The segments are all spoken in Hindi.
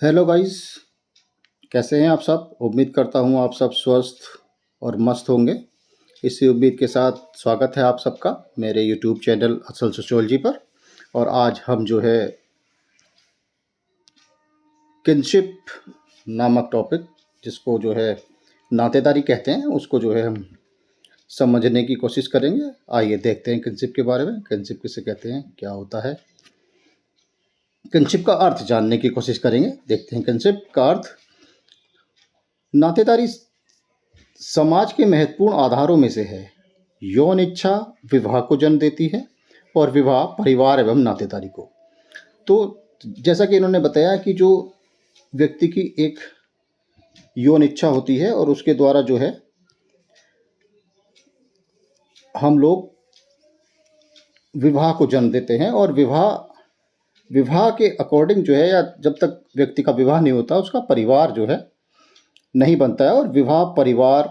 Hello guys. कैसे हैं आप सब? उम्मीद करता हूँ आप सब स्वस्थ और मस्त होंगे। इसी उम्मीद के साथ स्वागत है आप सबका मेरे यूट्यूब चैनल असल सोशियोलॉजी पर। और आज हम जो है किनशिप नामक टॉपिक, जिसको जो है नातेदारी कहते हैं, उसको जो है हम समझने की कोशिश करेंगे। आइए देखते हैं किनशिप के बारे में। किनशिप किसे कहते हैं, क्या होता है, किनशिप का अर्थ जानने की कोशिश करेंगे। देखते हैं किनशिप का अर्थ। नातेदारी समाज के महत्वपूर्ण आधारों में से है। यौन इच्छा विवाह को जन्म देती है और विवाह परिवार एवं नातेदारी को। तो जैसा कि इन्होंने बताया कि जो व्यक्ति की एक यौन इच्छा होती है और उसके द्वारा जो है हम लोग विवाह को जन्म देते हैं, और विवाह के अकॉर्डिंग जो है, या जब तक व्यक्ति का विवाह नहीं होता उसका परिवार जो है नहीं बनता है, और विवाह परिवार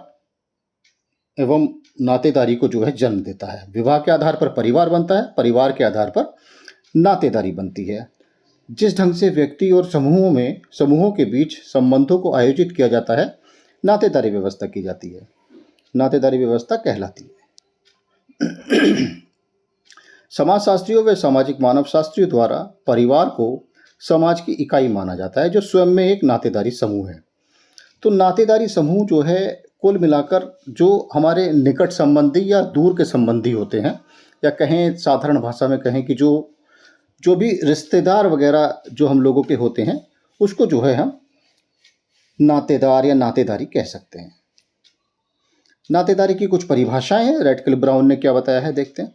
एवं नातेदारी को जो है जन्म देता है। विवाह के आधार पर परिवार बनता है, परिवार के आधार पर नातेदारी बनती है। जिस ढंग से व्यक्ति और समूहों के बीच संबंधों को आयोजित किया जाता है, नातेदारी व्यवस्था की जाती है, नातेदारी व्यवस्था कहलाती है। समाजशास्त्रियों व सामाजिक मानव शास्त्रियों द्वारा परिवार को समाज की इकाई माना जाता है, जो स्वयं में एक नातेदारी समूह है। तो नातेदारी समूह जो है, कुल मिलाकर जो हमारे निकट संबंधी या दूर के संबंधी होते हैं, या कहें साधारण भाषा में कहें कि जो जो भी रिश्तेदार वगैरह जो हम लोगों के होते हैं, उसको जो है हम नातेदार या नातेदारी कह सकते हैं। नातेदारी की कुछ परिभाषाएं हैं। रेडक्लिफ ब्राउन ने क्या बताया है, देखते हैं।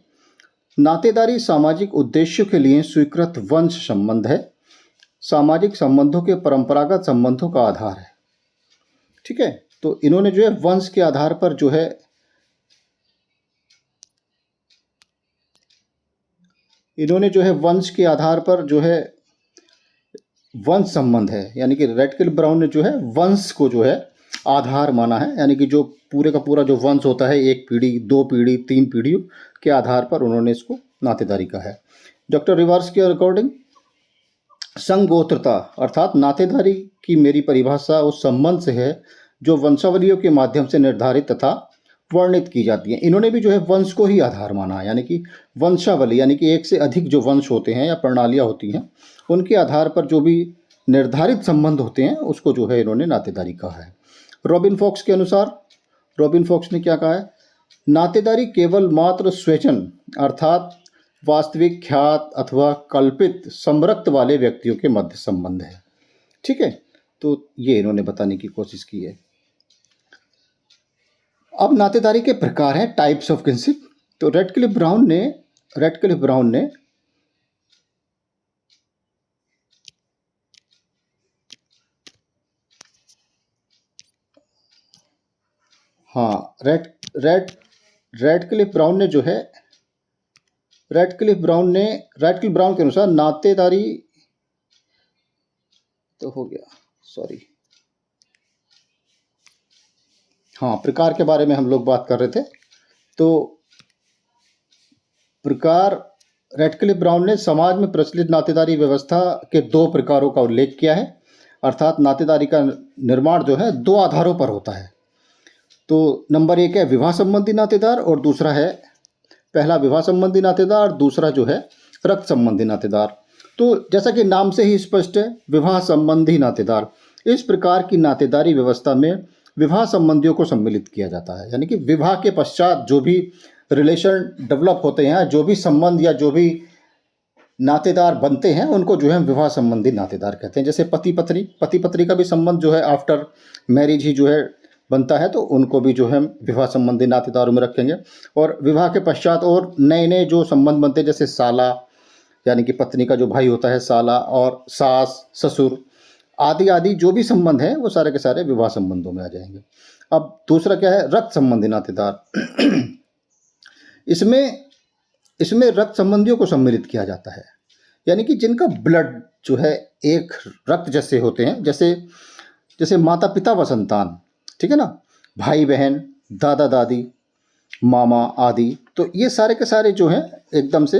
नातेदारी सामाजिक उद्देश्यों के लिए स्वीकृत वंश संबंध है, सामाजिक संबंधों के परंपरागत संबंधों का आधार है। ठीक है, तो इन्होंने जो है वंश के आधार पर जो है वंश के आधार पर जो है वंश संबंध है, यानी कि रेडक्लिफ ब्राउन ने जो है वंश को जो है आधार माना है, यानी कि जो पूरे का पूरा जो वंश होता है, एक पीढ़ी, दो पीढ़ी, तीन पीढ़ियों के आधार पर उन्होंने इसको नातेदारी कहा है। डॉक्टर रिवर्स के अकॉर्डिंग संगोत्रता अर्थात नातेदारी की मेरी परिभाषा उस संबंध से है जो वंशावलियों के माध्यम से निर्धारित तथा वर्णित की जाती है। इन्होंने भी जो है वंश को ही आधार माना है, यानी कि वंशावली, यानी कि एक से अधिक जो वंश होते हैं या प्रणालियाँ होती हैं, उनके आधार पर जो भी निर्धारित संबंध होते हैं उसको जो है इन्होंने नातेदारी कहा है। रॉबिन फॉक्स के अनुसार, रॉबिन फॉक्स ने क्या कहा है, नातेदारी केवल मात्र स्वजन अर्थात वास्तविक, ख्यात अथवा कल्पित संरक्त वाले व्यक्तियों के मध्य संबंध है। ठीक है, तो ये इन्होंने बताने की कोशिश की है। अब नातेदारी के प्रकार हैं, टाइप्स ऑफ किनशिप। तो रेडक्लिफ ब्राउन ने हाँ रेड रेड रेडक्लिफ ब्राउन ने जो है रेडक्लिफ ब्राउन के अनुसार नातेदारी तो हो गया, सॉरी, हाँ, प्रकार के बारे में हम लोग बात कर रहे थे। तो प्रकार, रेडक्लिफ ब्राउन ने समाज में प्रचलित नातेदारी व्यवस्था के दो प्रकारों का उल्लेख किया है, अर्थात नातेदारी का निर्माण जो है दो आधारों पर होता है। तो नंबर एक है विवाह संबंधी नातेदार, और दूसरा है, पहला विवाह संबंधी नातेदार, दूसरा जो है रक्त संबंधी नातेदार। तो जैसा कि नाम से ही स्पष्ट है, विवाह संबंधी नातेदार, इस प्रकार की नातेदारी व्यवस्था में विवाह संबंधियों को सम्मिलित किया जाता है, यानी कि विवाह के पश्चात जो भी रिलेशन डेवलप होते हैं, जो भी संबंध या जो भी नातेदार बनते हैं, उनको जो है विवाह संबंधी नातेदार कहते हैं। जैसे पति पत्नी का भी संबंध जो है आफ्टर मैरिज ही जो है बनता है, तो उनको भी जो है विवाह संबंधी नातेदारों में रखेंगे। और विवाह के पश्चात और नए नए जो संबंध बनते हैं, जैसे साला, यानी कि पत्नी का जो भाई होता है साला, और सास ससुर आदि आदि जो भी संबंध है वो सारे के सारे विवाह संबंधों में आ जाएंगे। अब दूसरा क्या है, रक्त संबंधी नातेदार। इसमें रक्त संबंधियों को सम्मिलित किया जाता है, यानी कि जिनका ब्लड जो है एक रक्त जैसे होते हैं, जैसे जैसे माता पिता व संतान, ठीक है ना, भाई बहन, दादा दादी, मामा आदि। तो ये सारे के सारे जो हैं एकदम से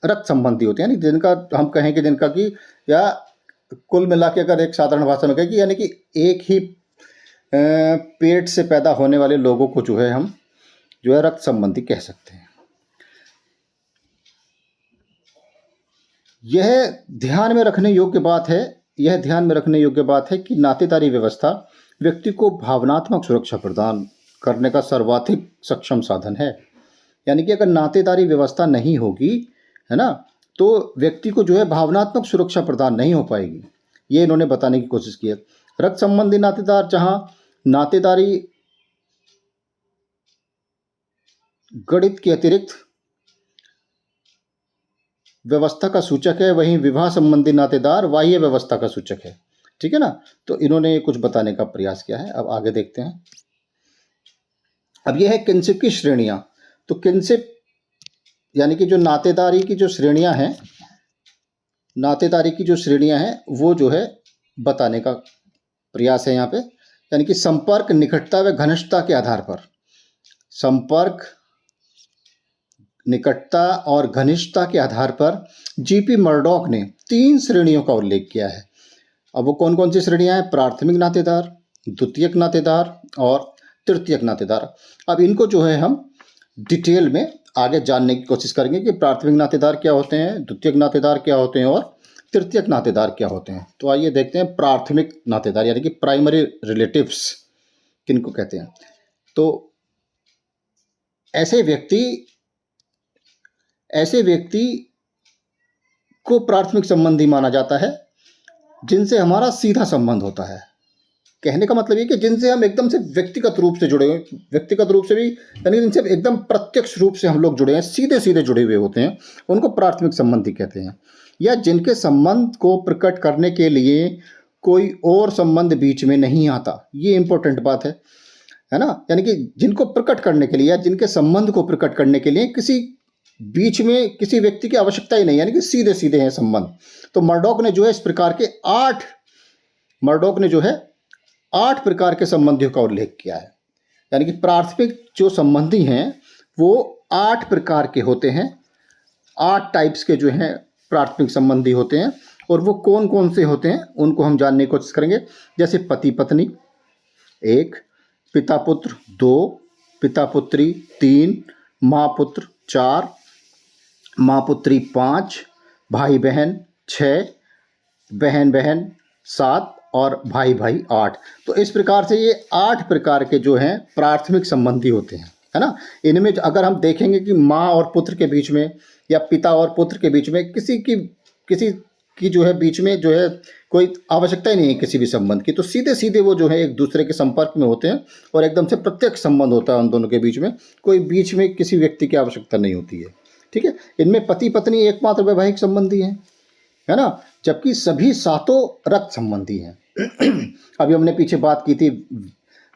रक्त संबंधी होते हैं, यानी जिनका हम कहें कि जिनका कि या कुल मिला के अगर एक साधारण भाषा में कहें कि यानी कि एक ही पेट से पैदा होने वाले लोगों को जो है हम जो है रक्त संबंधी कह सकते हैं। यह ध्यान में रखने योग्य बात है यह ध्यान में रखने योग्य बात है कि नातेदारी व्यवस्था व्यक्ति को भावनात्मक सुरक्षा प्रदान करने का सर्वाधिक सक्षम साधन है। यानी कि अगर नातेदारी व्यवस्था नहीं होगी, है ना, तो व्यक्ति को जो है भावनात्मक सुरक्षा प्रदान नहीं हो पाएगी। ये इन्होंने बताने की कोशिश की है। रक्त संबंधी नातेदार, जहां नातेदारी गणित के अतिरिक्त व्यवस्था का सूचक है, वहीं विवाह संबंधी नातेदार बाह्य व्यवस्था का सूचक है। ठीक है ना। तो इन्होंने कुछ बताने का प्रयास किया है। अब आगे देखते हैं। अब यह है किनशिप की श्रेणियां। तो किनशिप यानी कि जो नातेदारी की जो श्रेणियां हैं, नातेदारी की जो श्रेणियां हैं वो जो है बताने का प्रयास है यहाँ पे। यानी कि संपर्क, निकटता व घनिष्ठता के आधार पर, संपर्क, निकटता और घनिष्ठता के आधार पर जीपी मर्डॉक ने 3 श्रेणियों का उल्लेख किया है। अब वो कौन कौन सी श्रेणियां हैं? प्राथमिक नातेदार, द्वितीयक नातेदार और तृतीयक नातेदार। अब इनको जो है हम डिटेल में आगे जानने की कोशिश करेंगे कि प्राथमिक नातेदार क्या होते हैं, द्वितीयक नातेदार क्या होते हैं और तृतीयक नातेदार क्या होते हैं। तो आइए देखते हैं प्राथमिक नातेदार यानी कि प्राइमरी रिलेटिव्स किनको कहते हैं। तो ऐसे व्यक्ति को प्राथमिक संबंधी माना जाता है जिनसे हमारा सीधा संबंध होता है। कहने का मतलब ये कि जिनसे हम एकदम से व्यक्तिगत रूप से जुड़े हुए, व्यक्तिगत रूप से भी यानी जिनसे एकदम प्रत्यक्ष रूप से हम लोग जुड़े हैं, सीधे सीधे जुड़े हुए होते हैं, उनको प्राथमिक संबंधी कहते हैं। या जिनके संबंध को प्रकट करने के लिए कोई और संबंध बीच में नहीं आता। ये इंपॉर्टेंट बात है ना। यानी कि जिनको प्रकट करने के लिए या जिनके संबंध को प्रकट करने के लिए किसी बीच में किसी व्यक्ति की आवश्यकता ही नहीं, यानी कि सीधे सीधे हैं संबंध। तो मर्डॉक ने जो है इस प्रकार के 8 प्रकार के संबंधियों का उल्लेख किया है। यानी कि प्राथमिक जो संबंधी हैं वो 8 प्रकार के होते हैं। 8 टाइप्स के जो हैं प्राथमिक संबंधी होते हैं। और वो कौन कौन से होते हैं उनको हम जानने की कोशिश करेंगे। जैसे पति पत्नी 1, पिता पुत्र 2, पिता पुत्री 3, माँ पुत्र 4, माँ पुत्री 5, भाई बहन 6, बहन बहन 7 और भाई भाई 8। तो इस प्रकार से ये 8 प्रकार के जो हैं प्राथमिक संबंधी होते हैं, है ना। इनमें अगर हम देखेंगे कि माँ और पुत्र के बीच में या पिता और पुत्र के बीच में किसी की जो है बीच में जो है कोई आवश्यकता ही नहीं है किसी भी संबंध की, तो सीधे सीधे वो जो है एक दूसरे के संपर्क में होते हैं और एकदम से प्रत्यक्ष संबंध होता है उन दोनों के बीच में, कोई बीच में किसी व्यक्ति की आवश्यकता नहीं होती है। ठीक है। इनमें पति पत्नी एकमात्र वैवाहिक संबंधी हैं, है ना, जबकि सभी 7 रक्त संबंधी हैं। अभी हमने पीछे बात की थी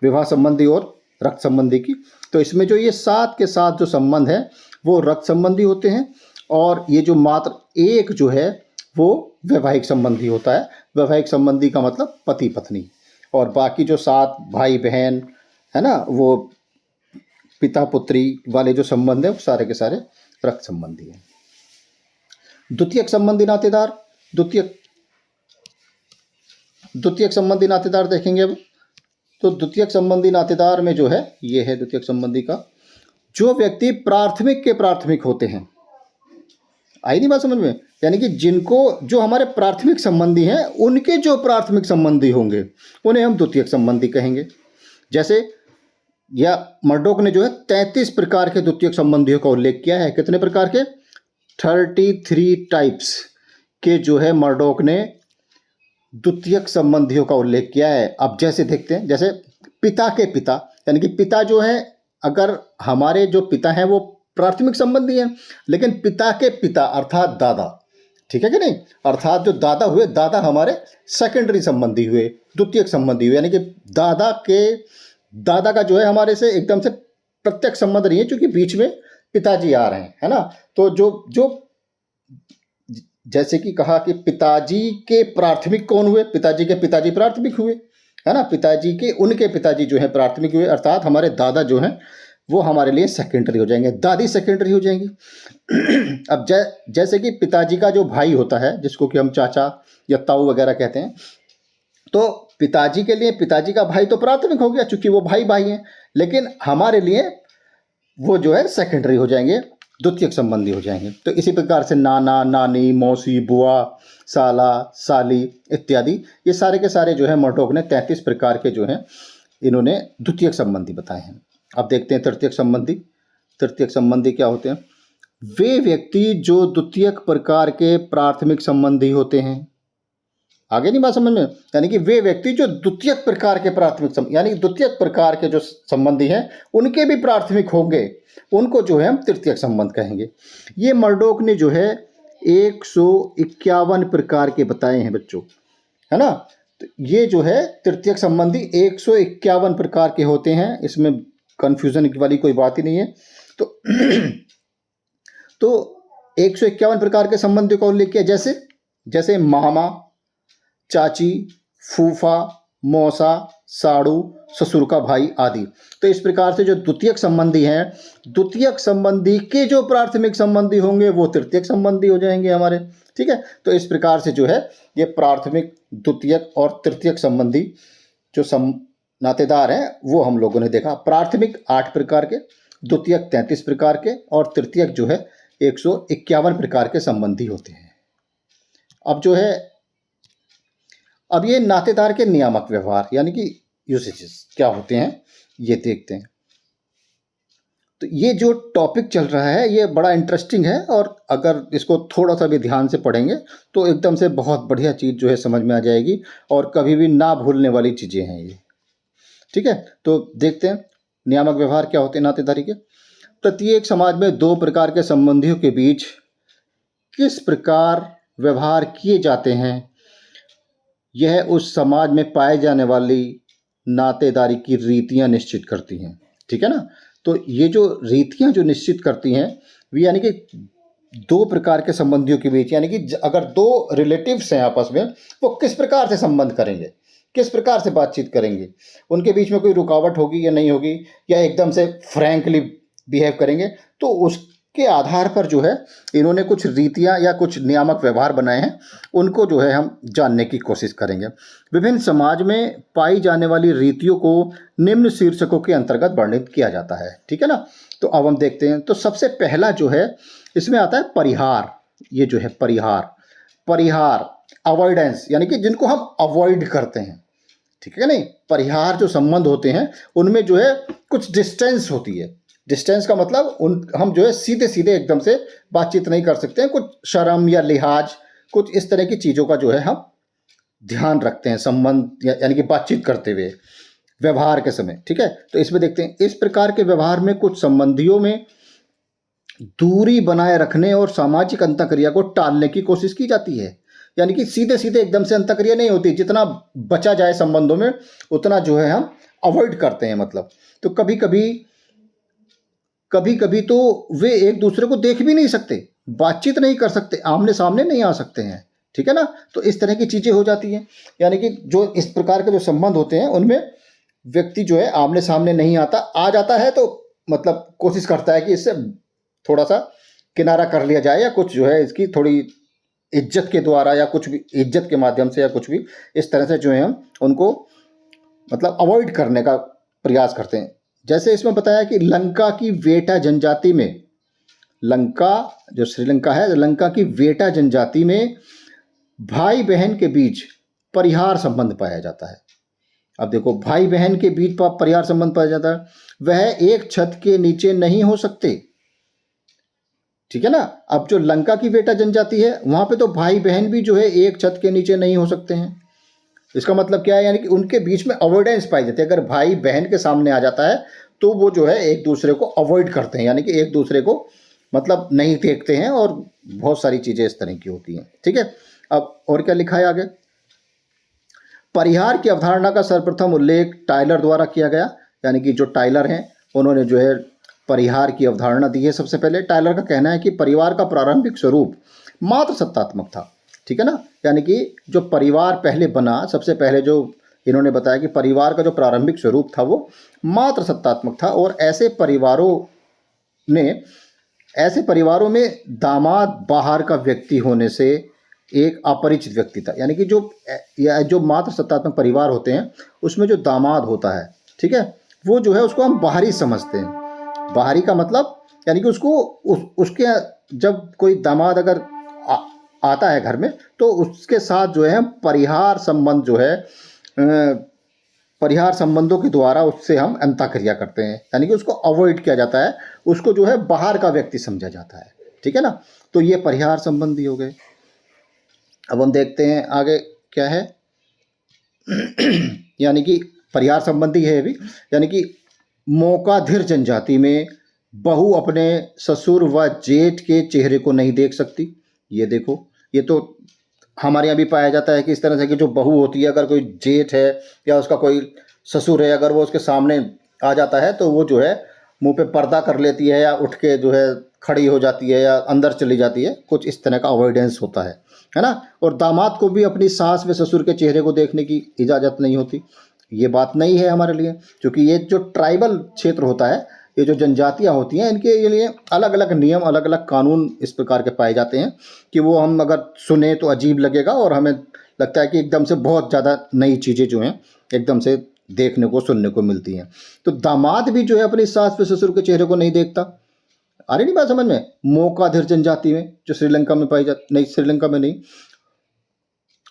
विवाह संबंधी और रक्त संबंधी की। तो इसमें जो ये 7 के 7 जो संबंध है वो रक्त संबंधी होते हैं और ये जो मात्र एक जो है वो वैवाहिक संबंधी होता है। वैवाहिक संबंधी का मतलब पति पत्नी, और बाकी जो 7 भाई बहन है ना, वो पिता पुत्री वाले जो संबंध है वो सारे के सारे रक्त संबंधी हैं। द्वितीयक संबंधी नातेदार, द्वितीयक संबंधी नातेदार देखेंगे अब। तो द्वितीयक संबंधी नातेदार में जो है ये है द्वितीयक संबंधी का, जो व्यक्ति प्राथमिक के प्राथमिक होते हैं। आई नहीं बात समझ में? यानी कि जो हमारे प्राथमिक संबंधी हैं उनके जो प्राथमिक संबंधी होंगे उन्हें हम द्वितीयक संबंधी कहेंगे। जैसे या मर्डॉक ने जो है 33 प्रकार के द्वितीयक संबंधियों का उल्लेख किया है। कितने प्रकार के? 33 टाइप्स के जो है मर्डॉक ने द्वितीयक संबंधियों का उल्लेख किया है। अब जैसे देखते हैं, जैसे पिता के पिता, यानी कि पिता जो है, अगर हमारे जो पिता हैं वो प्राथमिक संबंधी हैं, लेकिन पिता के पिता अर्थात दादा, ठीक है कि नहीं, अर्थात जो दादा हुए, दादा हमारे सेकेंडरी संबंधी हुए, द्वितीयक संबंधी हुए। यानी कि दादा का जो है हमारे से एकदम से प्रत्यक्ष संबंध नहीं है, क्योंकि बीच में पिताजी आ रहे हैं, है ना। तो जो जैसे कि कहा कि पिताजी के प्राथमिक कौन हुए? पिताजी के पिताजी प्राथमिक हुए, है ना। उनके पिताजी जो है प्राथमिक हुए, अर्थात हमारे दादा जो हैं वो हमारे लिए सेकेंडरी हो जाएंगे, दादी सेकेंडरी हो जाएंगी। अब जैसे कि पिताजी का जो भाई होता है, जिसको कि हम चाचा या ताऊ वगैरह कहते हैं, तो पिताजी के लिए पिताजी का भाई तो प्राथमिक हो गया, चूंकि वो भाई भाई हैं, लेकिन हमारे लिए वो जो है सेकेंडरी हो जाएंगे, द्वितीयक संबंधी हो जाएंगे। तो इसी प्रकार से नाना, नानी, मौसी, बुआ, साला, साली इत्यादि, ये सारे के सारे जो है मर्डॉक ने 33 प्रकार के जो हैं इन्होंने द्वितीयक संबंधी बताए हैं। अब देखते हैं तृतीयक संबंधी। तृतीयक संबंधी क्या होते हैं? वे व्यक्ति जो द्वितीयक प्रकार के प्राथमिक संबंधी होते हैं। आगे नहीं बात समझ में? यानी कि वे व्यक्ति जो द्वितीयक प्रकार के यानी द्वितीयक प्रकार के जो संबंधी हैं उनके भी प्राथमिक होंगे, उनको जो है हम तृतीयक संबंध कहेंगे। ये मर्डॉक ने जो है 151 प्रकार के बताए हैं बच्चों, है ना। तो ये जो है तृतीयक संबंधी 151 प्रकार के होते हैं, इसमें कंफ्यूजन वाली कोई बात ही नहीं है। तो 151 प्रकार के संबंधियों का उल्लेख किया, जैसे मामा, चाची, फूफा, मौसा, साड़ू, ससुर का भाई आदि। तो इस प्रकार से जो द्वितीयक संबंधी हैं, द्वितीयक संबंधी के जो प्राथमिक संबंधी होंगे वो तृतीयक संबंधी हो जाएंगे हमारे, ठीक है। तो इस प्रकार से जो है ये प्राथमिक, द्वितीयक और तृतीयक संबंधी जो नातेदार हैं वो हम लोगों ने देखा। प्राथमिक 8 प्रकार के, द्वितीयक 33 प्रकार के और तृतीयक जो है 151 प्रकार के संबंधी होते हैं। अब ये नातेदार के नियामक व्यवहार यानी कि यूसेजेस क्या होते हैं ये देखते हैं। तो ये जो टॉपिक चल रहा है ये बड़ा इंटरेस्टिंग है, और अगर इसको थोड़ा सा भी ध्यान से पढ़ेंगे तो एकदम से बहुत बढ़िया चीज़ जो है समझ में आ जाएगी, और कभी भी ना भूलने वाली चीज़ें हैं ये, ठीक है। तो देखते हैं नियामक व्यवहार क्या होते हैं नातेदारी के। प्रत्येक समाज में 2 प्रकार के संबंधियों के बीच किस प्रकार व्यवहार किए जाते हैं, यह उस समाज में पाए जाने वाली नातेदारी की रीतियां निश्चित करती हैं, ठीक है ना। तो ये जो रीतियां जो निश्चित करती हैं वो यानी कि 2 प्रकार के संबंधियों के बीच, यानी कि अगर 2 रिलेटिव्स हैं आपस में, वो किस प्रकार से संबंध करेंगे, किस प्रकार से बातचीत करेंगे, उनके बीच में कोई रुकावट होगी या नहीं होगी, या एकदम से फ्रैंकली बिहेव करेंगे। तो उसके आधार पर जो है इन्होंने कुछ रीतियां या कुछ नियामक व्यवहार बनाए हैं, उनको जो है हम जानने की कोशिश करेंगे। विभिन्न समाज में पाई जाने वाली रीतियों को निम्न शीर्षकों के अंतर्गत वर्णित किया जाता है, ठीक है ना। तो अब हम देखते हैं। तो सबसे पहला जो है इसमें आता है परिहार। ये जो है परिहार अवॉइडेंस, यानी कि जिनको हम अवॉइड करते हैं, ठीक है नहीं। परिहार जो संबंध होते हैं उनमें जो है कुछ डिस्टेंस होती है। डिस्टेंस का मतलब हम जो है सीधे सीधे एकदम से बातचीत नहीं कर सकते हैं, कुछ शर्म या लिहाज, कुछ इस तरह की चीज़ों का जो है हम ध्यान रखते हैं संबंध यानी कि बातचीत करते हुए व्यवहार के समय, ठीक है। तो इसमें देखते हैं इस प्रकार के व्यवहार में कुछ संबंधियों में दूरी बनाए रखने और सामाजिक अंतःक्रिया को टालने की कोशिश की जाती है। यानी कि सीधे सीधे एकदम से अंतःक्रिया नहीं होती, जितना बचा जाए संबंधों में उतना जो है हम अवॉइड करते हैं। मतलब तो कभी कभी तो वे एक दूसरे को देख भी नहीं सकते, बातचीत नहीं कर सकते, आमने सामने नहीं आ सकते हैं, ठीक है ना। तो इस तरह की चीज़ें हो जाती हैं। यानी कि जो इस प्रकार के जो संबंध होते हैं उनमें व्यक्ति जो है आमने सामने नहीं आ जाता है, तो मतलब कोशिश करता है कि इससे थोड़ा सा किनारा कर लिया जाए, या कुछ जो है इसकी थोड़ी इज्जत के द्वारा या कुछ भी इज्जत के माध्यम से या कुछ भी इस तरह से जो है हम उनको मतलब अवॉइड करने का प्रयास करते हैं। जैसे इसमें बताया कि लंका की वेटा जनजाति में, लंका जो श्रीलंका है, लंका की वेटा जनजाति में भाई बहन के बीच परिहार संबंध पाया जाता है। अब देखो, भाई बहन के बीच परिहार संबंध पाया जाता है, वह एक छत के नीचे नहीं हो सकते, ठीक है ना। अब जो लंका की वेटा जनजाति है वहां पे तो भाई बहन भी जो है एक छत के नीचे नहीं हो सकते हैं। इसका मतलब क्या है, यानी कि उनके बीच में अवॉइडेंस पाई जाती है। अगर भाई बहन के सामने आ जाता है तो वो जो है एक दूसरे को अवॉइड करते हैं, यानी कि एक दूसरे को मतलब नहीं देखते हैं, और बहुत सारी चीज़ें इस तरह की होती हैं, ठीक है। अब और क्या लिखा है आगे। परिहार की अवधारणा का सर्वप्रथम उल्लेख टाइलर द्वारा किया गया, यानी कि जो टाइलर हैं उन्होंने जो है परिहार की अवधारणा दी है। सबसे पहले टाइलर का कहना है कि परिवार का प्रारंभिक स्वरूप मात्र सत्तात्मक था, ठीक है ना। यानी कि जो परिवार पहले बना, सबसे पहले जो इन्होंने बताया कि परिवार का जो प्रारंभिक स्वरूप था वो मात्र सत्तात्मक था और ऐसे परिवारों में दामाद बाहर का व्यक्ति होने से एक अपरिचित व्यक्ति था। यानी कि जो मात्र सत्तात्मक परिवार होते हैं उसमें जो दामाद होता है, ठीक है, वो जो है उसको हम बाहरी समझते हैं। बाहरी का मतलब यानी कि उसके जब कोई दामाद अगर आता है घर में तो उसके साथ जो है हम परिहार संबंध जो है परिहार संबंधों के द्वारा उससे हम अंतःक्रिया करते हैं, यानी कि उसको अवॉइड किया जाता है, उसको जो है बाहर का व्यक्ति समझा जाता है। ठीक है ना, तो ये परिहार संबंधी हो गए। अब हम देखते हैं आगे क्या है यानी कि परिहार संबंधी है भी, यानी कि मौकाधीर जनजाति में बहू अपने ससुर व जेठ के चेहरे को नहीं देख सकती। ये देखो, ये तो हमारे यहाँ भी पाया जाता है कि इस तरह से कि जो बहू होती है, अगर कोई जेठ है या उसका कोई ससुर है, अगर वो उसके सामने आ जाता है तो वो जो है मुंह पे पर्दा कर लेती है या उठ के जो है खड़ी हो जाती है या अंदर चली जाती है, कुछ इस तरह का अवॉइडेंस होता है ना। और दामाद को भी अपनी सास व ससुर के चेहरे को देखने की इजाज़त नहीं होती। ये बात नहीं है हमारे लिए, क्योंकि ये जो ट्राइबल क्षेत्र होता है, ये जो जनजातियाँ होती हैं, इनके लिए अलग अलग नियम, अलग अलग कानून इस प्रकार के पाए जाते हैं कि वो हम अगर सुने तो अजीब लगेगा और हमें लगता है कि एकदम से बहुत ज़्यादा नई चीज़ें जो हैं एकदम से देखने को सुनने को मिलती हैं। तो दामाद भी जो है अपनी सास व ससुर के चेहरे को नहीं देखता। आ रही नहीं बात समझ में? मौकाधीर जनजाति में जो श्रीलंका में पाई जाती, नहीं श्रीलंका में नहीं।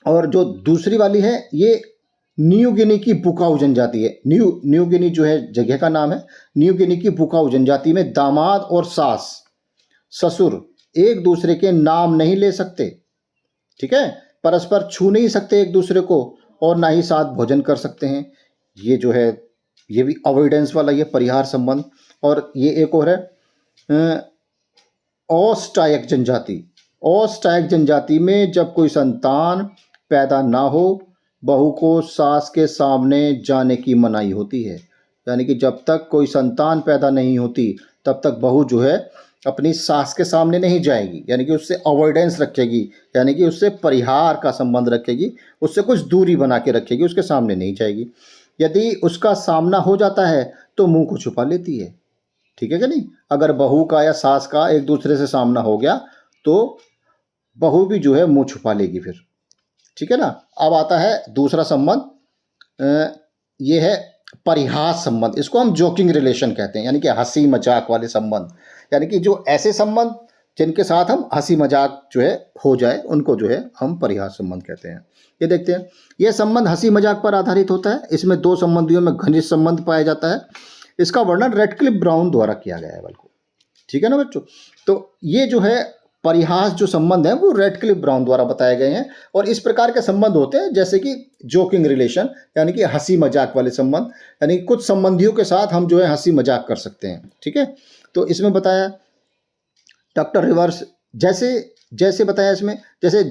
और जो दूसरी वाली है ये न्यू गिनी की बुकाऊ जनजाति है। न्यू गिनी जो है जगह का नाम है। न्यू गिनी की बुकाऊ जनजाति में दामाद और सास ससुर एक दूसरे के नाम नहीं ले सकते, ठीक है, परस्पर छू नहीं सकते एक दूसरे को और ना ही साथ भोजन कर सकते हैं। ये जो है ये भी अवॉइडेंस वाला ये परिहार संबंध। और ये एक और है ऑस्टायक जनजाति। ऑस्टायक जनजाति में जब कोई संतान पैदा ना हो, बहू को सास के सामने जाने की मनाही होती है। यानी कि जब तक कोई संतान पैदा नहीं होती तब तक बहू जो है अपनी सास के सामने नहीं जाएगी, यानी कि उससे अवॉइडेंस रखेगी, यानी कि उससे परिहार का संबंध रखेगी, उससे कुछ दूरी बना के रखेगी, उसके सामने नहीं जाएगी। यदि उसका सामना हो जाता है तो मुंह को छुपा लेती है। ठीक है कि नहीं? अगर बहू का या सास का एक दूसरे से सामना हो गया तो बहू भी जो है मुंह छुपा लेगी फिर। ठीक है ना। अब आता है दूसरा संबंध, ये है परिहास संबंध। इसको हम जोकिंग रिलेशन कहते हैं, यानी कि हंसी मजाक वाले संबंध। यानी कि जो ऐसे संबंध जिनके साथ हम हंसी मजाक जो है हो जाए उनको जो है हम परिहास संबंध कहते हैं। ये देखते हैं, यह संबंध हंसी मजाक पर आधारित होता है। इसमें दो संबंधियों में घनिष्ठ संबंध पाया जाता है। इसका वर्णन रेडक्लिफ ब्राउन द्वारा किया गया है बल्कि। ठीक है ना बच्चों। तो ये जो है परिहास जो संबंध है वो रेडक्लिफ ब्राउन द्वारा बताए गए हैं। और इस प्रकार के संबंध होते हैं जैसे कि जोकिंग रिलेशन, यानी कि हंसी मजाक वाले संबंध, यानी कुछ संबंधियों के साथ हम जो है हंसी मजाक कर सकते हैं। ठीक है, तो इसमें बताया डॉक्टर रिवर्स जैसे जैसे बताया इसमें, जैसे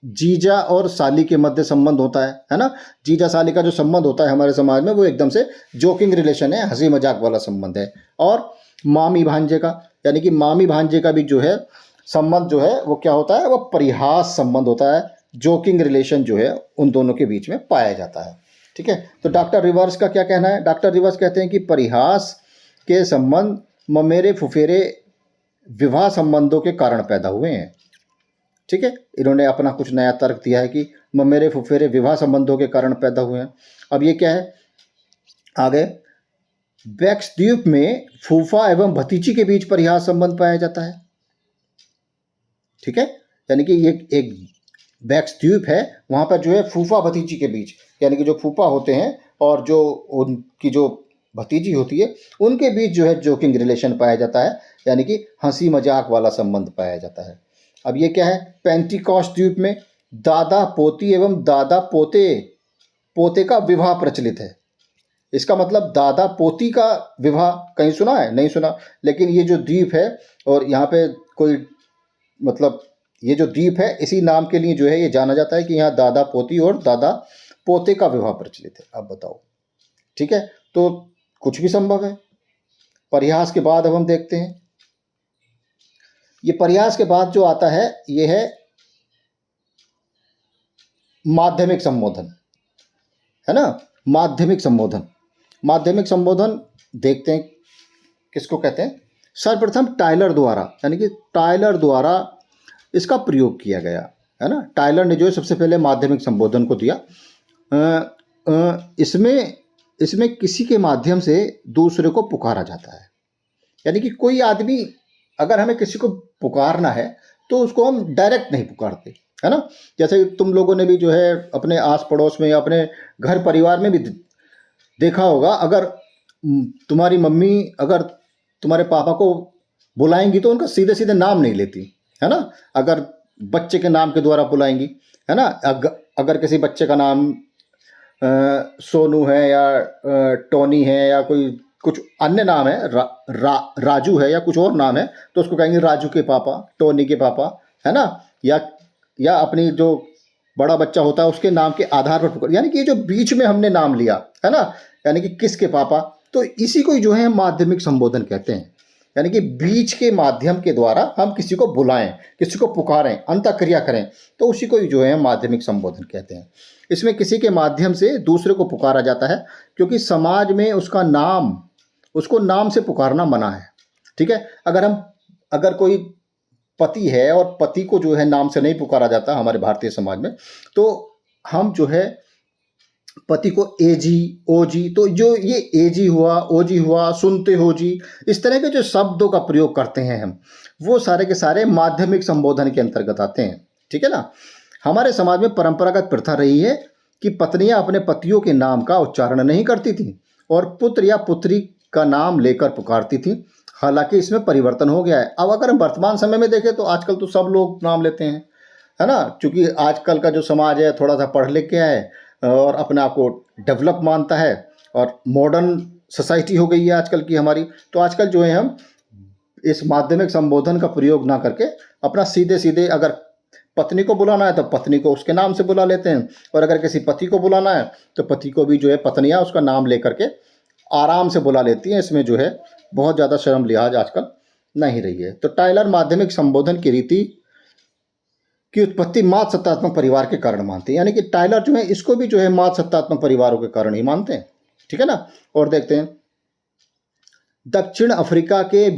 जीजा और साली के मध्य संबंध होता है ना। जीजा साली का जो संबंध होता है हमारे समाज में वो एकदम से जोकिंग रिलेशन है, हंसी मजाक वाला संबंध है। और मामी भांजे का, यानी कि मामी भांजे का भी जो है संबंध जो है वो क्या होता है, वो परिहास संबंध होता है। जोकिंग रिलेशन जो है उन दोनों के बीच में पाया जाता है। ठीक है, तो डॉक्टर रिवर्स का क्या कहना है? डॉक्टर रिवर्स कहते हैं कि परिहास के संबंध ममेरे फुफेरे विवाह संबंधों के कारण पैदा हुए हैं। ठीक है, इन्होंने अपना कुछ नया तर्क दिया है कि ममेरे फुफेरे विवाह संबंधों के कारण पैदा हुए हैं। अब ये क्या है आगे, बैक्स द्वीप में फूफा एवं भतीजी के बीच परिहास संबंध पाया जाता है। ठीक है, यानी कि ये एक बैक्स द्वीप है, वहाँ पर जो है फूफा भतीजी के बीच, यानी कि जो फूफा होते हैं और जो उनकी जो भतीजी होती है उनके बीच जो है जोकिंग रिलेशन पाया जाता है, यानी कि हंसी मजाक वाला संबंध पाया जाता है। अब ये क्या है, पेंटिकॉस्ट द्वीप में दादा पोती एवं दादा पोते पोते का विवाह प्रचलित है। इसका मतलब दादा पोती का विवाह कहीं सुना है? नहीं सुना। लेकिन ये जो द्वीप है और यहाँ पे कोई मतलब ये जो द्वीप है इसी नाम के लिए जो है ये जाना जाता है कि यहाँ दादा पोती और दादा पोते का विवाह प्रचलित है। अब बताओ, ठीक है, तो कुछ भी संभव है। परिहास के बाद अब हम देखते हैं, ये परिहास के बाद जो आता है ये है माध्यमिक संबोधन। है ना। माध्यमिक संबोधन, माध्यमिक संबोधन देखते हैं किसको कहते हैं। सर्वप्रथम टाइलर द्वारा, यानी कि टाइलर द्वारा इसका प्रयोग किया गया, है ना। टाइलर ने जो है सबसे पहले माध्यमिक संबोधन को दिया। इसमें इसमें किसी के माध्यम से दूसरे को पुकारा जाता है, यानी कि कोई आदमी अगर हमें किसी को पुकारना है तो उसको हम डायरेक्ट नहीं पुकारते, है ना। जैसे तुम लोगों ने भी जो है अपने आस पड़ोस में या अपने घर परिवार में भी देखा होगा, अगर तुम्हारी मम्मी अगर तुम्हारे पापा को बुलाएंगी तो उनका सीधे सीधे नाम नहीं लेती, है ना। अगर बच्चे के नाम के द्वारा बुलाएंगी, है ना। अगर किसी बच्चे का नाम सोनू है या टोनी है या कोई कुछ अन्य नाम है, राजू है या कुछ और नाम है, तो उसको कहेंगे राजू के पापा, टोनी के पापा, है ना। या अपनी जो बड़ा बच्चा होता है उसके नाम के आधार पर पुकार, यानी कि ये जो बीच में हमने नाम लिया, है ना, यानी कि किसके पापा, तो इसी को जो है माध्यमिक संबोधन कहते हैं। यानी कि बीच के माध्यम के द्वारा हम किसी को बुलाएं, किसी को पुकारें, अंतःक्रिया करें, तो उसी को जो है माध्यमिक संबोधन कहते हैं। इसमें किसी के माध्यम से दूसरे को पुकारा जाता है, क्योंकि समाज में उसको नाम से पुकारना मना है, ठीक है। अगर कोई पति है और पति को जो है नाम से नहीं पुकारा जाता हमारे भारतीय समाज में, तो हम जो है पति को एजी, ओजी, तो जो ये एजी हुआ, ओजी हुआ, सुनते हो जी, इस तरह के जो शब्दों का प्रयोग करते हैं हम, वो सारे के सारे माध्यमिक संबोधन के अंतर्गत आते हैं, ठीक है ना। हमारे समाज में परंपरागत प्रथा रही है कि पत्नियां अपने पतियों के नाम का उच्चारण नहीं करती थी और पुत्र या पुत्री का नाम लेकर पुकारती थी। हालांकि इसमें परिवर्तन हो गया है। अब अगर हम वर्तमान समय में देखें तो आजकल तो सब लोग नाम लेते हैं, है ना, क्योंकि आजकल का जो समाज है थोड़ा सा पढ़ लिख गया है और अपने आप को डेवलप मानता है और मॉडर्न सोसाइटी हो गई है आजकल की हमारी। तो आजकल जो है हम इस माध्यमिक संबोधन का प्रयोग ना करके अपना सीधे सीधे, अगर पत्नी को बुलाना है तो पत्नी को उसके नाम से बुला लेते हैं, और अगर किसी पति को बुलाना है तो पति को भी जो है पत्नियां उसका नाम लेकर के आराम से बुला लेती हैं। इसमें जो है बहुत ज़्यादा शर्म लिहाज आजकल नहीं रही है। तो टाइलर माध्यमिक संबोधन की रीति की उत्पत्ति मात्र सत्तात्मक परिवार के कारण मानते हैं, यानी कि टाइलर जो है इसको भी जो है मात्र सत्तात्मक परिवारों के कारण ही मानते हैं, ठीक है ना। और देखते हैं दक्षिण अफ्रीका के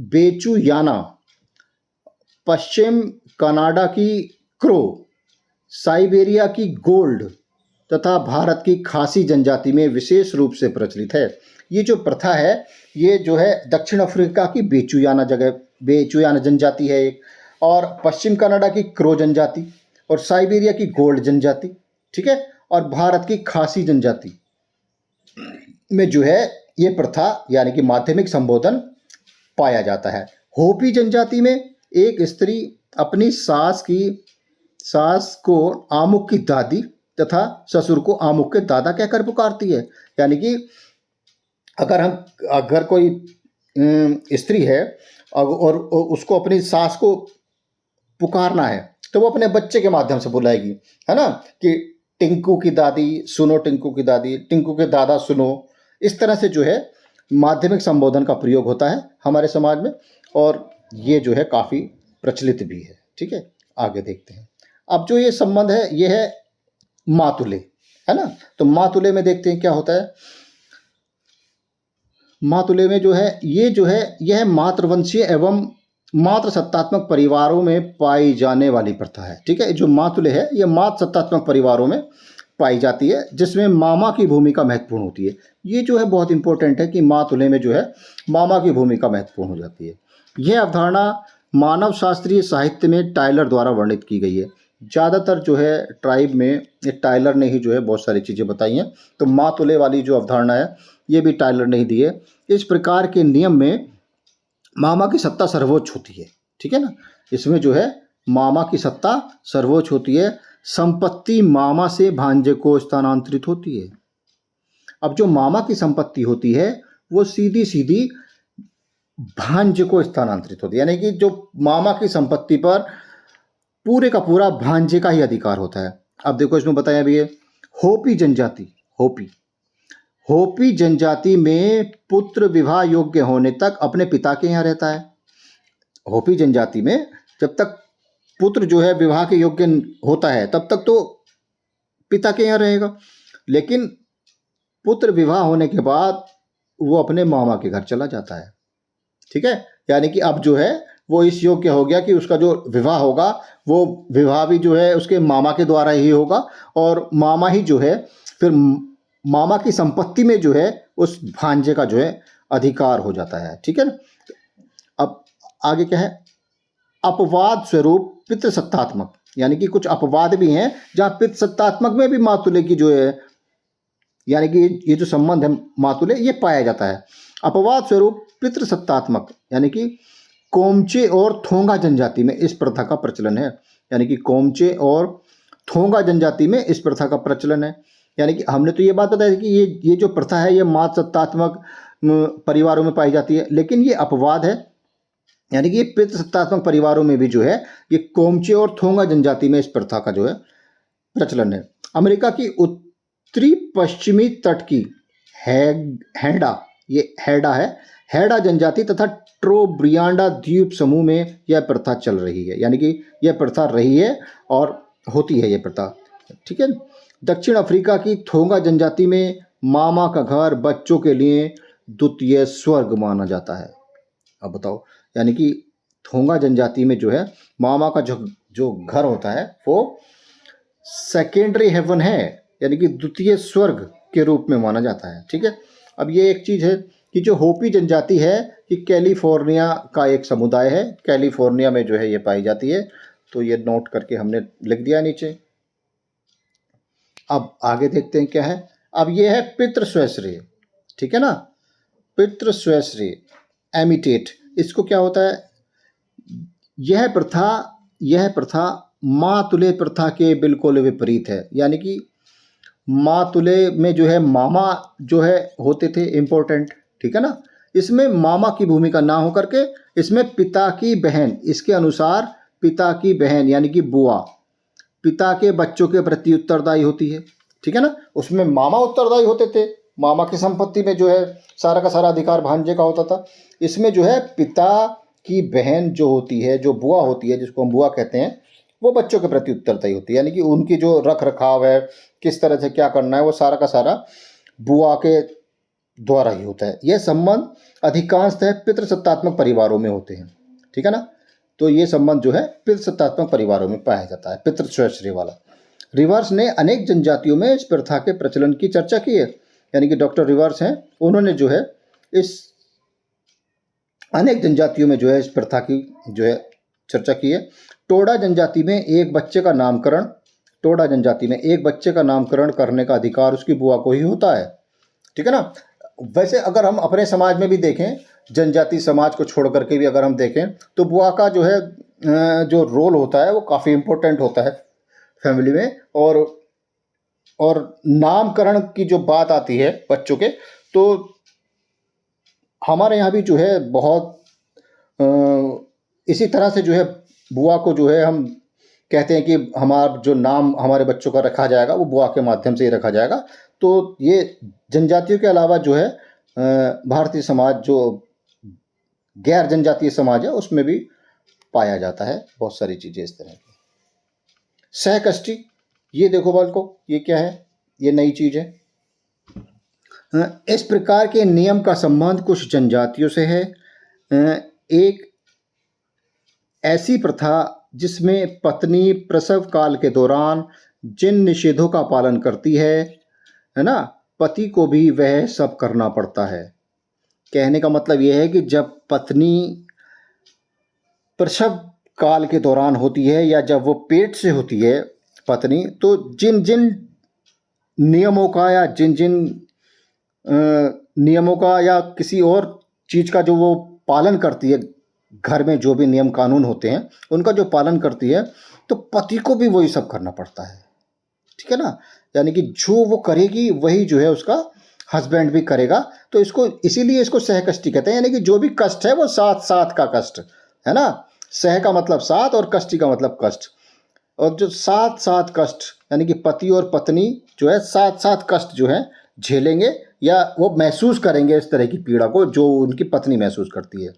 बेचुयाना, पश्चिम कनाडा की क्रो, साइबेरिया की गोल्ड तथा भारत की खासी जनजाति में विशेष रूप से प्रचलित है। ये जो प्रथा है ये जो है दक्षिण अफ्रीका की बेचुयाना जनजाति है एक, और पश्चिम कनाडा की क्रो जनजाति और साइबेरिया की गोल्ड जनजाति, ठीक है, और भारत की खासी जनजाति में जो है ये प्रथा यानी कि माध्यमिक संबोधन पाया जाता है। होपी जनजाति में एक स्त्री अपनी सास को आमुख की दादी तथा ससुर को आमुख के दादा कहकर पुकारती है। यानी कि अगर कोई स्त्री है और उसको अपनी सास को पुकारना है तो वो अपने बच्चे के माध्यम से बुलाएगी, है ना, कि टिंकू की दादी सुनो, टिंकू की दादी, टिंकू के दादा सुनो। इस तरह से जो है माध्यमिक संबोधन का प्रयोग होता है हमारे समाज में, और ये जो है काफ़ी प्रचलित भी है, ठीक है। आगे देखते हैं। अब जो ये संबंध है ये है मातुले, है ना। तो मातुले में देखते हैं क्या होता है। मातुले में जो है यह मातृवंशीय एवं मात्र सत्तात्मक परिवारों में पाई जाने वाली प्रथा है, ठीक है। जो मातुले है यह मात्र सत्तात्मक परिवारों में पाई जाती है जिसमें मामा की भूमिका महत्वपूर्ण होती है। ये जो है बहुत इंपॉर्टेंट है कि मातुले में जो है मामा की भूमिका महत्वपूर्ण हो जाती है। यह अवधारणा मानव शास्त्रीय साहित्य में टाइलर द्वारा वर्णित की गई है। ज़्यादातर जो है ट्राइब में ये टाइलर ने ही जो है बहुत सारी चीज़ें बताई हैं। तो मातुले वाली जो अवधारणा है ये भी टाइलर ने ही दी है। इस प्रकार के नियम में मामा की सत्ता सर्वोच्च होती है, ठीक है ना। इसमें जो है मामा की सत्ता सर्वोच्च होती है। संपत्ति मामा से भांजे को स्थानांतरित होती है। अब जो मामा की संपत्ति होती है वो सीधी सीधी भांजे को स्थानांतरित होती है, यानी कि जो मामा की संपत्ति पर पूरे का पूरा भांजे का ही अधिकार होता है। अब देखो इसमें बताया भी है होपी जनजाति, होपी जनजाति में पुत्र विवाह योग्य होने तक अपने पिता के यहाँ रहता है। होपी जनजाति में जब तक पुत्र जो है विवाह के योग्य होता है तब तक तो पिता के यहाँ रहेगा। लेकिन पुत्र विवाह होने के बाद वो अपने मामा के घर चला जाता है। ठीक है, यानी कि अब जो है वो इस योग्य हो गया कि उसका जो विवाह होगा वो विवाह भी जो है उसके मामा के द्वारा ही होगा, और मामा ही जो है फिर मामा की संपत्ति में जो है उस भांजे का जो है अधिकार हो जाता है। ठीक है ना। अब आगे क्या है, अपवाद स्वरूप पितृसत्तात्मक, यानी कि कुछ अपवाद भी हैं जहाँ पितृसत्तात्मक में भी मातुले की जो है, यानी कि ये जो संबंध है मातुले, ये पाया जाता है। अपवाद स्वरूप पितृसत्तात्मक, यानी कि कोमचे और थोंगा जनजाति में इस प्रथा का प्रचलन है। यानी कि कोमचे और थोंगा जनजाति में इस प्रथा का प्रचलन है। यानी कि हमने तो ये बात बताई कि ये जो प्रथा है ये मातृसत्तात्मक परिवारों में पाई जाती है, लेकिन ये अपवाद है। यानी कि ये पितृसत्तात्मक परिवारों में भी जो है ये कोमचे और थोंगा जनजाति में इस प्रथा का जो है प्रचलन है। अमेरिका की उत्तरी पश्चिमी तट की हैडा, ये हैडा है, हैडा जनजाति तथा ट्रोब्रियांडा द्वीप समूह में यह प्रथा चल रही है। यानी कि यह प्रथा रही है और होती है ये प्रथा। ठीक है। दक्षिण अफ्रीका की थोंगा जनजाति में मामा का घर बच्चों के लिए द्वितीय स्वर्ग माना जाता है। अब बताओ, यानी कि थोंगा जनजाति में जो है मामा का जो घर होता है वो सेकेंडरी हेवन है, यानी कि द्वितीय स्वर्ग के रूप में माना जाता है। ठीक है। अब ये एक चीज़ है कि जो होपी जनजाति है कि कैलिफोर्निया का एक समुदाय है, कैलिफोर्निया में जो है ये पाई जाती है, तो ये नोट करके हमने लिख दिया नीचे। अब आगे देखते हैं क्या है। अब ये है पितृ स्वश्रेय। ठीक है ना, पितृ स्वश्रेय एमिटेट, इसको क्या होता है, यह प्रथा मातुले प्रथा के बिल्कुल विपरीत है। यानी कि मातुले में जो है मामा जो है होते थे इम्पोर्टेंट। ठीक है ना, इसमें मामा की भूमिका ना हो करके इसमें पिता की बहन, इसके अनुसार पिता की बहन यानी कि बुआ पिता के बच्चों के प्रति उत्तरदायी होती है। ठीक है ना, उसमें मामा उत्तरदायी होते थे, मामा की संपत्ति में जो है सारा का सारा अधिकार भांजे का होता था। इसमें जो है पिता की बहन जो होती है, जो बुआ होती है, जिसको हम बुआ कहते हैं, वो बच्चों के प्रति उत्तरदायी होती है। यानी कि उनकी जो रख रखाव है, किस तरह से क्या करना है, वो सारा का सारा बुआ के द्वारा ही होता है। यह संबंध अधिकांशतः पितृसत्तात्मक परिवारों में होते हैं। ठीक है ना, तो ये संबंध जो है पितृसत्तात्मक परिवारों में पाया जाता है, पितृ स्वश्रेय वाला। रिवर्स ने अनेक जनजातियों में इस प्रथा के प्रचलन की चर्चा की है। यानी कि डॉक्टर रिवर्स हैं, उन्होंने जो है इस अनेक जनजातियों में जो है इस प्रथा की जो है चर्चा की है। टोडा जनजाति में एक बच्चे का नामकरण करने का अधिकार उसकी बुआ को ही होता है। ठीक है ना। वैसे अगर हम अपने समाज में भी देखें, जनजाति समाज को छोड़ करके भी अगर हम देखें, तो बुआ का जो है जो रोल होता है वो काफ़ी इम्पोर्टेंट होता है फैमिली में। और नामकरण की जो बात आती है बच्चों के, तो हमारे यहाँ भी जो है बहुत इसी तरह से जो है बुआ को जो है हम कहते हैं कि हमारा जो नाम हमारे बच्चों का रखा जाएगा वो बुआ के माध्यम से ही रखा जाएगा। तो ये जनजातियों के अलावा जो है भारतीय समाज जो गैर जनजातीय समाज है उसमें भी पाया जाता है बहुत सारी चीज़ें इस तरह की। सहकष्टी, ये देखो बालको, ये क्या है, ये नई चीज़ है। इस प्रकार के नियम का संबंध कुछ जनजातियों से है। एक ऐसी प्रथा जिसमें पत्नी प्रसव काल के दौरान जिन निषेधों का पालन करती है ना, पति को भी वह सब करना पड़ता है। कहने का मतलब यह है कि जब पत्नी प्रसव काल के दौरान होती है या जब वो पेट से होती है पत्नी, तो जिन जिन नियमों का या जिन जिन नियमों का या किसी और चीज़ का जो वो पालन करती है, घर में जो भी नियम कानून होते हैं उनका जो पालन करती है, तो पति को भी वही सब करना पड़ता है। ठीक है ना, यानी कि जो वो करेगी वही जो है उसका हस्बैंड भी करेगा। तो इसको इसीलिए इसको सहकष्टी कहते हैं। यानी कि जो भी कष्ट है वो साथ साथ का कष्ट है ना। सह का मतलब साथ और कष्टी का मतलब कष्ट। और जो साथ साथ कष्ट यानी कि पति और पत्नी जो है साथ साथ कष्ट जो है झेलेंगे या वो महसूस करेंगे इस तरह की पीड़ा को जो उनकी पत्नी महसूस करती है।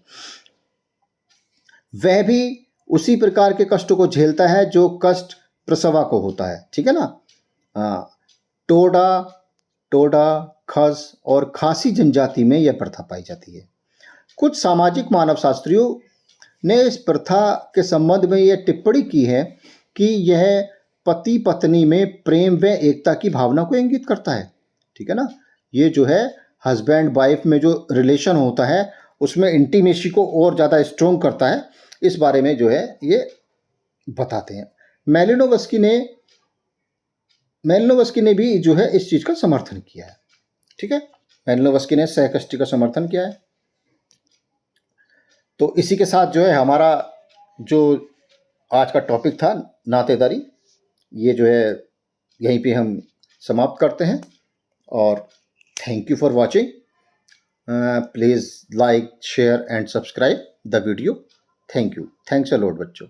वह भी उसी प्रकार के कष्टों को झेलता है जो कष्ट प्रसवा को होता है। ठीक है ना। हाँ, टोडा, टोडा, खस और खासी जनजाति में यह प्रथा पाई जाती है। कुछ सामाजिक मानवशास्त्रियों ने इस प्रथा के संबंध में यह टिप्पणी की है कि यह पति पत्नी में प्रेम व एकता की भावना को इंगित करता है। ठीक है ना, ये जो है हस्बैंड वाइफ में जो रिलेशन होता है उसमें इंटीमेसी को और ज़्यादा स्ट्रोंग करता है, इस बारे में जो है ये बताते हैं। मेलिनोवस्की ने भी जो है इस चीज़ का समर्थन किया है। ठीक है, मेलिनोवस्की ने सहकष्टी का समर्थन किया है। तो इसी के साथ जो है हमारा जो आज का टॉपिक था नातेदारी, ये जो है यहीं पे हम समाप्त करते हैं। और thank you for watching. Please like, share and subscribe the video. Thank you. Thanks a lot बच्चों।